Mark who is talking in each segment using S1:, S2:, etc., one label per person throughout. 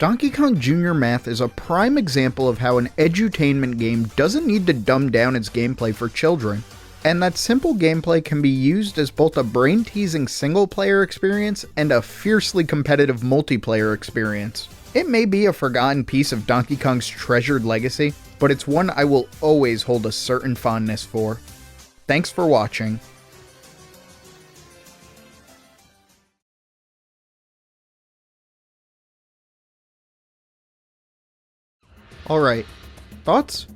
S1: Donkey Kong Jr. Math is a prime example of how an edutainment game doesn't need to dumb down its gameplay for children, and that simple gameplay can be used as both a brain-teasing single-player experience and a fiercely competitive multiplayer experience. It may be a forgotten piece of Donkey Kong's treasured legacy, but it's one I will always hold a certain fondness for. Thanks for watching. Alright, thoughts?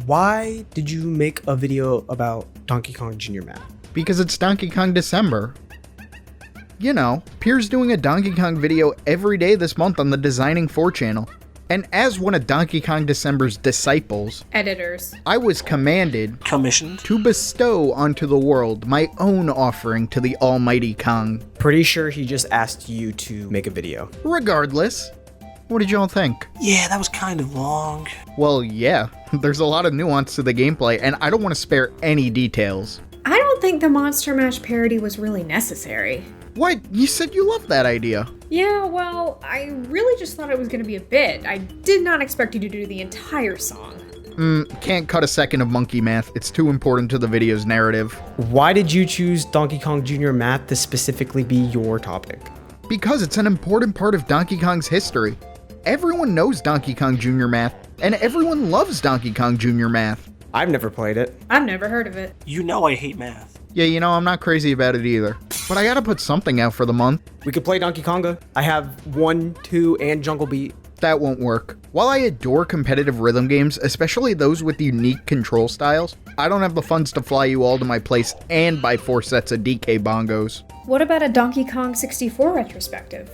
S2: Why did you make a video about Donkey Kong Jr. Math?
S1: Because it's Donkey Kong December. You know, Pierre's doing a Donkey Kong video every day this month on the Designing 4 channel. And as one of Donkey Kong December's disciples,
S3: editors,
S1: I was commissioned to bestow onto the world my own offering to the almighty Kong.
S2: Pretty sure he just asked you to make a video.
S1: Regardless, what did y'all think?
S4: Yeah, that was kind of long.
S1: Well, yeah, there's a lot of nuance to the gameplay, and I don't want to spare any details.
S3: I don't think the Monster Mash parody was really necessary.
S1: What? You said you loved that idea.
S3: Yeah, well, I really just thought it was going to be a bit. I did not expect you to do the entire song.
S1: Can't cut a second of monkey math. It's too important to the video's narrative.
S2: Why did you choose Donkey Kong Jr. Math to specifically be your topic?
S1: Because it's an important part of Donkey Kong's history. Everyone knows Donkey Kong Jr. Math, and everyone loves Donkey Kong Jr. Math.
S2: I've never played it.
S3: I've never heard of it.
S4: You know I hate math.
S1: Yeah, you know, I'm not crazy about it either. But I gotta put something out for the month.
S2: We could play Donkey Konga. I have 1, 2, and Jungle Beat.
S1: That won't work. While I adore competitive rhythm games, especially those with unique control styles, I don't have the funds to fly you all to my place and buy 4 sets of DK bongos.
S3: What about a Donkey Kong 64 retrospective?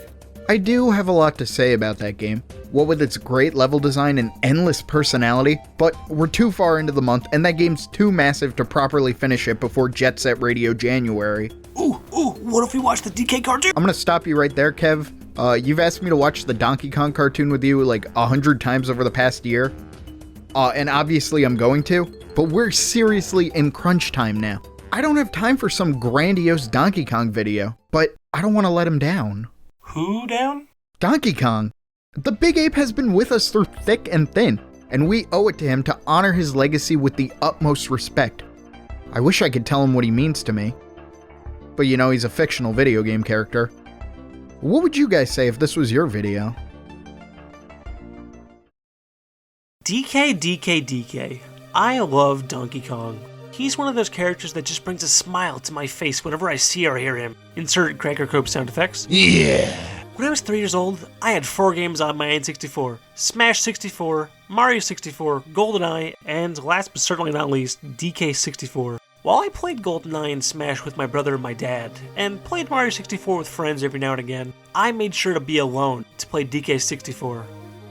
S1: I do have a lot to say about that game, what with its great level design and endless personality, but we're too far into the month and that game's too massive to properly finish it before Jet Set Radio January.
S4: Ooh, what if we watch the DK cartoon?
S1: I'm gonna stop you right there, Kev. You've asked me to watch the Donkey Kong cartoon with you like 100 times over the past year. And obviously I'm going to, but we're seriously in crunch time now. I don't have time for some grandiose Donkey Kong video, but I don't want to let him down.
S4: Who down?
S1: Donkey Kong. The big ape has been with us through thick and thin, and we owe it to him to honor his legacy with the utmost respect. I wish I could tell him what he means to me. But you know, he's a fictional video game character. What would you guys say if this was your video?
S4: DK. I love Donkey Kong. He's one of those characters that just brings a smile to my face whenever I see or hear him. Insert Cracker Cope sound effects.
S1: Yeah!
S4: When I was 3 years old, I had 4 games on my N64. Smash 64, Mario 64, GoldenEye, and last but certainly not least, DK 64. While I played GoldenEye and Smash with my brother and my dad, and played Mario 64 with friends every now and again, I made sure to be alone to play DK 64.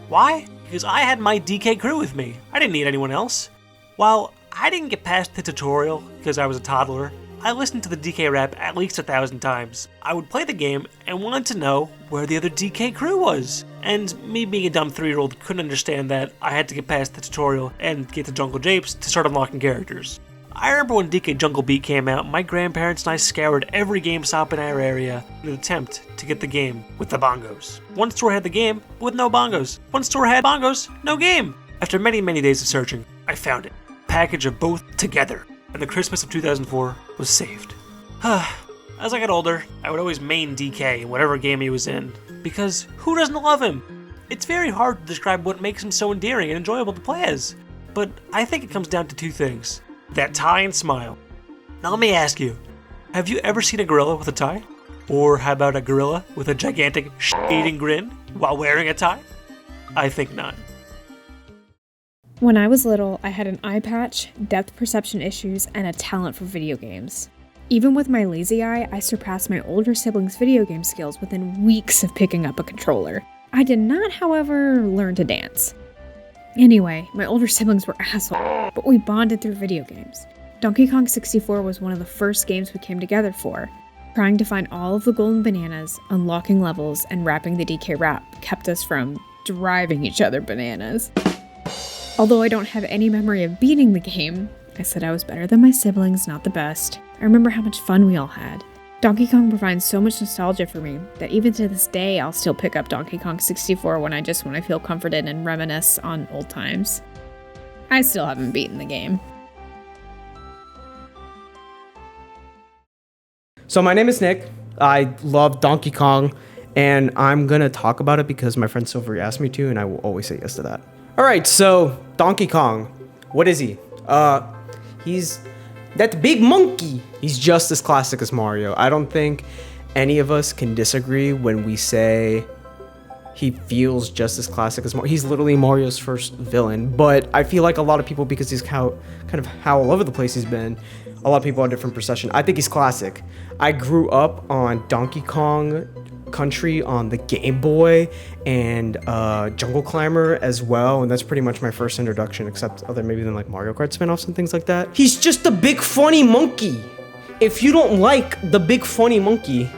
S4: Why? Because I had my DK crew with me. I didn't need anyone else. While I didn't get past the tutorial because I was a toddler, I listened to the DK rap at least 1,000 times. I would play the game and wanted to know where the other DK crew was. And me being a dumb 3-year-old couldn't understand that I had to get past the tutorial and get to Jungle Japes to start unlocking characters. I remember when DK Jungle Beat came out, my grandparents and I scoured every GameStop in our area in an attempt to get the game with the bongos. One store had the game, but with no bongos. One store had bongos, no game. After many days of searching, I found it. Package of both together, and the Christmas of 2004 was saved. As I got older, I would always main DK in whatever game he was in, because who doesn't love him? It's very hard to describe what makes him so endearing and enjoyable to play as, but I think it comes down to 2 things: that tie and smile. Now let me ask you, have you ever seen a gorilla with a tie? Or how about a gorilla with a gigantic eating grin while wearing a tie? I think not.
S3: When I was little, I had an eye patch, depth perception issues, and a talent for video games. Even with my lazy eye, I surpassed my older siblings' video game skills within weeks of picking up a controller. I did not, however, learn to dance. Anyway, my older siblings were assholes, but we bonded through video games. Donkey Kong 64 was one of the first games we came together for. Trying to find all of the golden bananas, unlocking levels, and rapping the DK rap kept us from driving each other bananas. Although I don't have any memory of beating the game, I said I was better than my siblings, not the best. I remember how much fun we all had. Donkey Kong provides so much nostalgia for me that even to this day I'll still pick up Donkey Kong 64 when I feel comforted and reminisce on old times. I still haven't beaten the game.
S2: So my name is Nick. I love Donkey Kong, and I'm gonna talk about it because my friend Silvery asked me to, and I will always say yes to that. All right, so Donkey Kong, what is he? He's that big monkey. He's just as classic as Mario. I don't think any of us can disagree when we say he feels just as classic as Mario. He's literally Mario's first villain, but I feel like a lot of people, because he's how all over the place he's been, a lot of people have different perception. I think he's classic. I grew up on Donkey Kong Country on the Game Boy and Jungle Climber as well, and that's pretty much my first introduction, except other maybe than like Mario Kart spin-offs and things like that. He's just a big funny monkey. If you don't like the big funny monkey,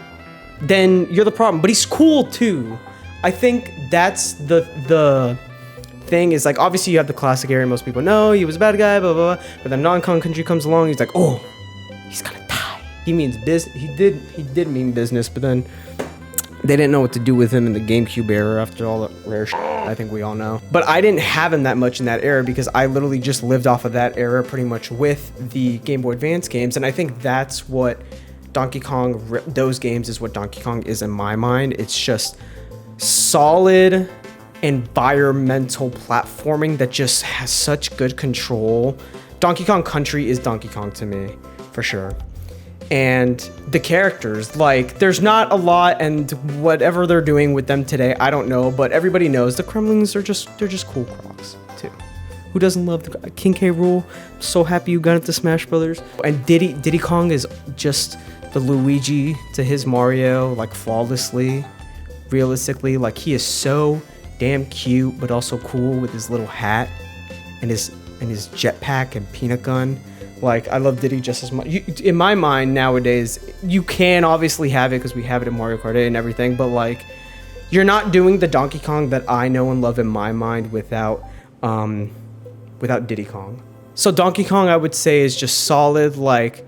S2: then you're the problem. But he's cool too. I think that's the thing is, like, obviously you have the classic area most people know, he was a bad guy, blah blah blah, but then Donkey Kong Country comes along, he's like, oh, he's gonna die. He means he did mean business, but then they didn't know what to do with him in the GameCube era after all the rare shit I think we all know. But I didn't have him that much in that era because I literally just lived off of that era pretty much with the Game Boy Advance games, and I think that's what Donkey Kong, those games is what Donkey Kong is in my mind. It's just solid environmental platforming that just has such good control. Donkey Kong Country is Donkey Kong to me, for sure. And the characters, like, there's not a lot, and whatever they're doing with them today, I don't know, but everybody knows the Kremlings are they're just cool crocs too. Who doesn't love the King K. Rool? I'm so happy you got into Smash Brothers. And Diddy Kong is just the Luigi to his Mario, like, flawlessly, realistically. Like, he is so damn cute, but also cool with his little hat and his jetpack and peanut gun. Like, I love Diddy just as much. In my mind nowadays, you can obviously have it because we have it in Mario Kart 8 and everything, but like, you're not doing the Donkey Kong that I know and love in my mind without Diddy Kong. So Donkey Kong, I would say, is just solid, like,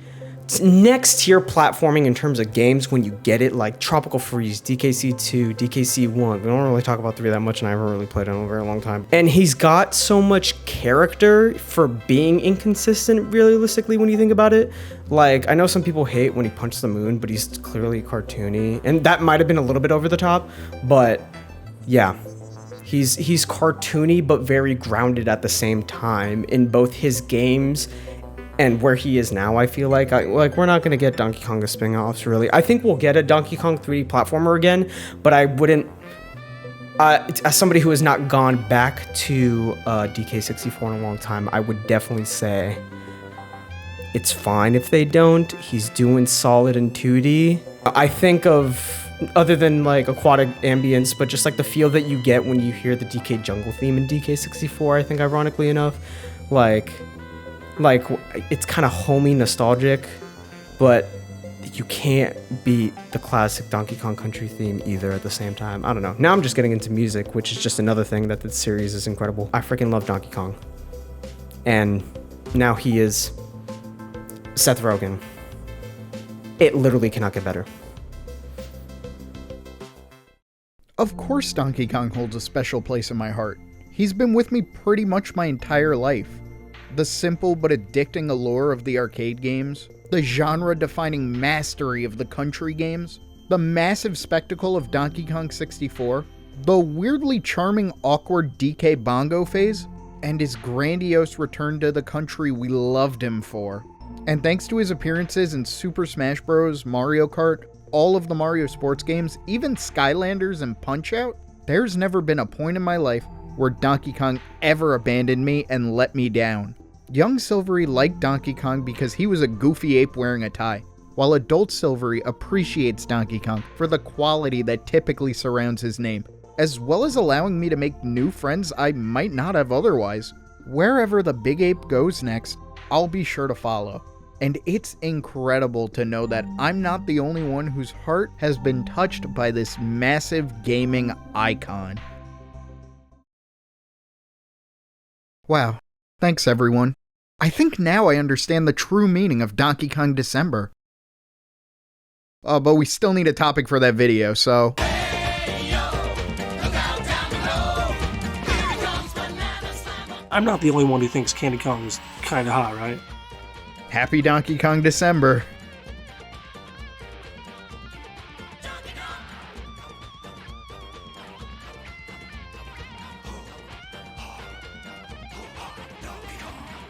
S2: next tier platforming in terms of games when you get it, like Tropical Freeze, DKC 2, DKC 1. We don't really talk about 3 that much, and I haven't really played it in a very long time. And he's got so much character for being inconsistent, realistically, when you think about it. Like, I know some people hate when he punched the moon, but he's clearly cartoony, and that might have been a little bit over the top, but yeah. He's cartoony, but very grounded at the same time in both his games and where he is now. I feel like we're not gonna get Donkey Kong spin-offs, really. I think we'll get a Donkey Kong 3D platformer again, but I wouldn't. As somebody who has not gone back to DK64 in a long time, I would definitely say it's fine if they don't. He's doing solid in 2D. I think of, other than like aquatic ambience, but just like the feel that you get when you hear the DK jungle theme in DK64. I think, ironically enough, like it's kind of homey, nostalgic, but you can't beat the classic Donkey Kong Country theme either at the same time. I don't know. Now I'm just getting into music, which is just another thing that this series is incredible. I freaking love Donkey Kong. And now he is Seth Rogen. It literally cannot get better.
S1: Of course Donkey Kong holds a special place in my heart. He's been with me pretty much my entire life. The simple but addicting allure of the arcade games, the genre-defining mastery of the country games, the massive spectacle of Donkey Kong 64, the weirdly charming awkward DK Bongo phase, and his grandiose return to the country we loved him for. And thanks to his appearances in Super Smash Bros., Mario Kart, all of the Mario sports games, even Skylanders and Punch-Out!, there's never been a point in my life where Donkey Kong ever abandoned me and let me down. Young Silvery liked Donkey Kong because he was a goofy ape wearing a tie, while adult Silvery appreciates Donkey Kong for the quality that typically surrounds his name, as well as allowing me to make new friends I might not have otherwise. Wherever the big ape goes next, I'll be sure to follow. And it's incredible to know that I'm not the only one whose heart has been touched by this massive gaming icon. Wow. Thanks, everyone. I think now I understand the true meaning of Donkey Kong December. But we still need a topic for that video, so...
S4: I'm not the only one who thinks Candy Kong is kinda hot, right?
S1: Happy Donkey Kong December.